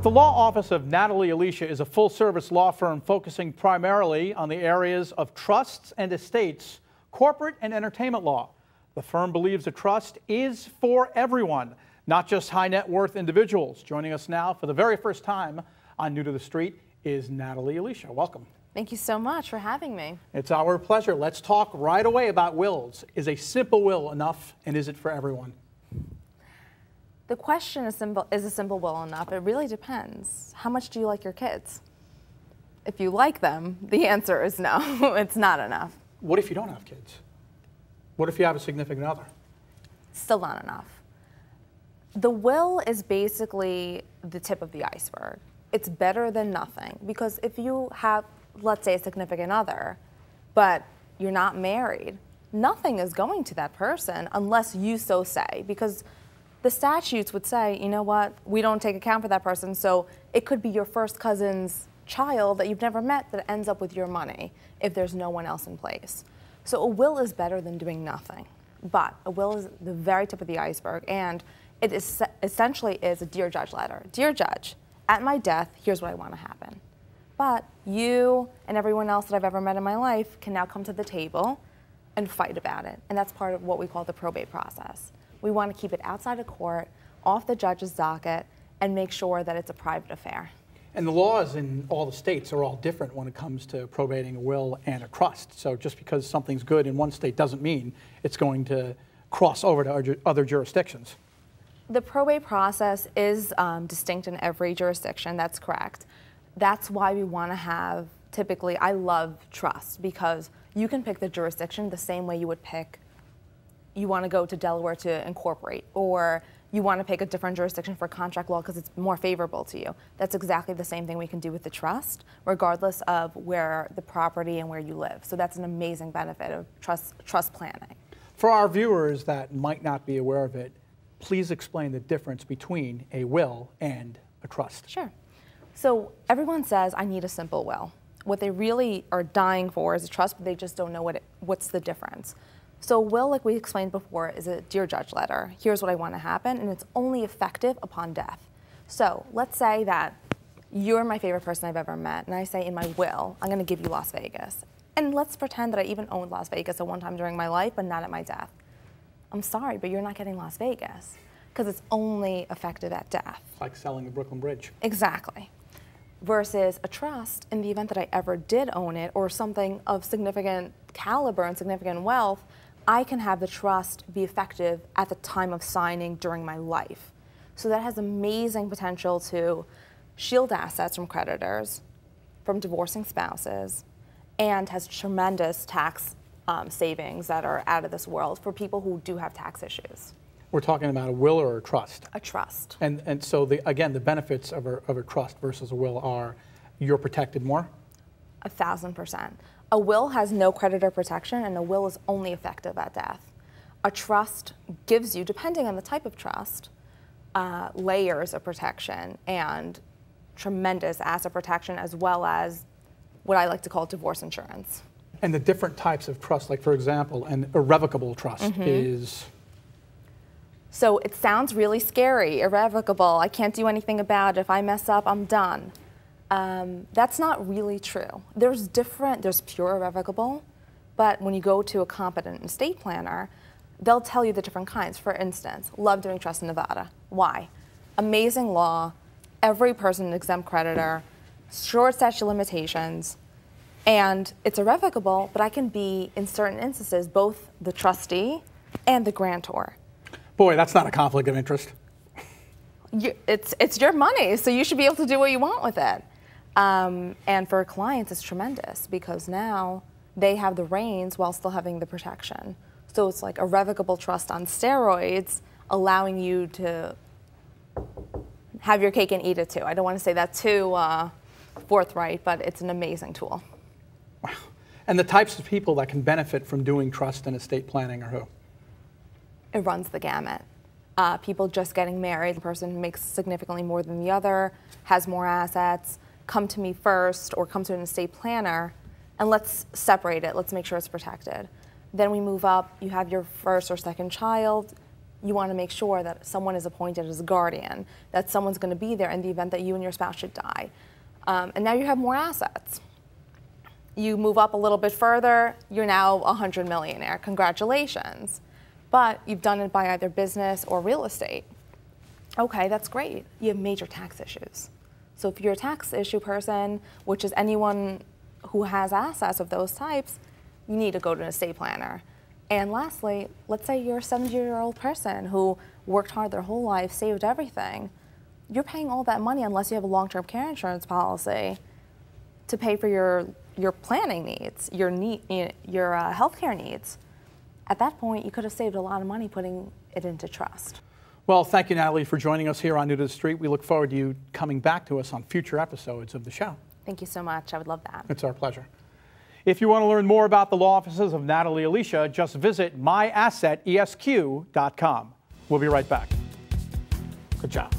The law office of Natalie Elisha is a full-service law firm focusing primarily on the areas of trusts and estates, corporate and entertainment law. The firm believes a trust is for everyone, not just high net worth individuals. Joining us now for the very first time on New to the Street is Natalie Elisha. Welcome. Thank you so much for having me. It's our pleasure. Let's talk right away about wills. Is a simple will enough, and is it for everyone? The question is a simple will enough? It really depends. How much do you like your kids? If you like them, the answer is no, it's not enough. What if you don't have kids? What if you have a significant other? Still not enough. The will is basically the tip of the iceberg. It's better than nothing, because if you have, let's say, a significant other, but you're not married, nothing is going to that person unless you so say, because the statutes would say, you know what, we don't take account for that person, so it could be your first cousin's child that you've never met that ends up with your money if there's no one else in place. So a will is better than doing nothing, but a will is the very tip of the iceberg, and it is essentially is a Dear Judge letter. Dear Judge, at my death, here's what I want to happen. But you and everyone else that I've ever met in my life can now come to the table and fight about it, and that's part of what we call the probate process. We want to keep it outside of court, off the judge's docket, and make sure that it's a private affair. And the laws in all the states are all different when it comes to probating a will and a trust. So just because something's good in one state doesn't mean it's going to cross over to other jurisdictions. The probate process is distinct in every jurisdiction, that's correct. That's why we want to have, typically, I love trust, because you can pick the jurisdiction the same way you would pick, you want to go to Delaware to incorporate, or you want to pick a different jurisdiction for contract law because it's more favorable to you. That's exactly the same thing we can do with the trust, regardless of where the property and where you live. So that's an amazing benefit of trust planning. For our viewers that might not be aware of it, please explain the difference between a will and a trust. Sure. So everyone says, I need a simple will. What they really are dying for is a trust, but they just don't know what's the difference. So a will, like we explained before, is a Dear Judge letter. Here's what I want to happen, and it's only effective upon death. So let's say that you're my favorite person I've ever met, and I say in my will, I'm going to give you Las Vegas. And let's pretend that I even owned Las Vegas at one time during my life, but not at my death. I'm sorry, but you're not getting Las Vegas, because it's only effective at death. Like selling the Brooklyn Bridge. Exactly. Versus a trust, in the event that I ever did own it, or something of significant caliber and significant wealth, I can have the trust be effective at the time of signing during my life. So that has amazing potential to shield assets from creditors, from divorcing spouses, and has tremendous tax savings that are out of this world for people who do have tax issues. We're talking about a will or a trust? A trust. And so, again, the benefits of a trust versus a will are you're protected more? 1,000%. A will has no creditor protection, and a will is only effective at death. A trust gives you, depending on the type of trust, layers of protection and tremendous asset protection, as well as what I like to call divorce insurance. And the different types of trust, like for example, an irrevocable trust is? So it sounds really scary, irrevocable, I can't do anything about it, if I mess up, I'm done. That's not really true. There's pure irrevocable, but when you go to a competent estate planner, they'll tell you the different kinds. For instance, love doing trust in Nevada. Why? Amazing law, every person an exempt creditor, short statute of limitations, and it's irrevocable, but I can be, in certain instances, both the trustee and the grantor. Boy, that's not a conflict of interest. It's your money, so you should be able to do what you want with it. And for clients, it's tremendous, because now they have the reins while still having the protection. So it's like a revocable trust on steroids, allowing you to have your cake and eat it too. I don't want to say that too forthright, but it's an amazing tool. Wow. And the types of people that can benefit from doing trust and estate planning are who? It runs the gamut. People just getting married, the person who makes significantly more than the other, has more assets, come to me first or come to an estate planner, and let's separate it. Let's make sure it's protected. Then we move up, you have your first or second child, you want to make sure that someone is appointed as a guardian, that someone's going to be there in the event that you and your spouse should die. And now you have more assets. You move up a little bit further, you're now a 100 millionaire. Congratulations. But you've done it by either business or real estate. Okay, that's great. You have major tax issues. So if you're a tax issue person, which is anyone who has assets of those types, you need to go to an estate planner. And lastly, let's say you're a 70-year-old person who worked hard their whole life, saved everything. You're paying all that money unless you have a long-term care insurance policy to pay for your planning needs, your healthcare needs. At that point, you could have saved a lot of money putting it into trust. Well, thank you, Natalie, for joining us here on New to the Street. We look forward to you coming back to us on future episodes of the show. Thank you so much. I would love that. It's our pleasure. If you want to learn more about the law offices of Natalie Elisha, just visit myassetesq.com. We'll be right back. Good job.